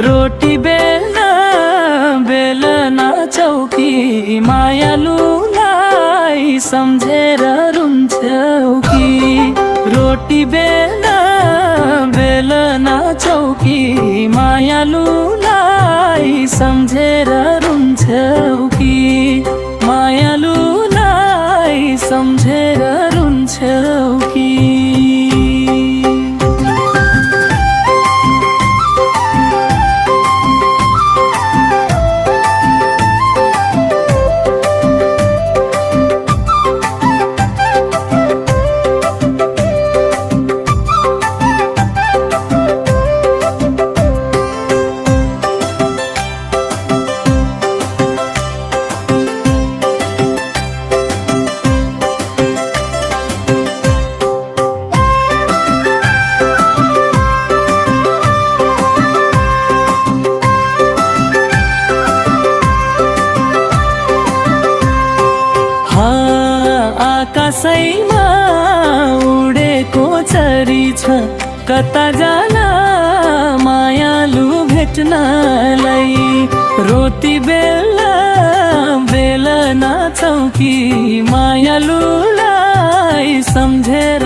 रोटी बेल्न बेलना चौकी मायालुलाई सम्झेर रुन्छौ कि। रोटी बेल्न बेलना चौकी मायालुलाई सम्झेर रुन्छौ कि। मायालुलाई सम्झेर रुन्छौ कि। आकाशैमा उडेको चरी छ कता जाला मायालु भेट्नलाई। रोटी बेल्न बेलना चौकी मायालुलाई सम्झेर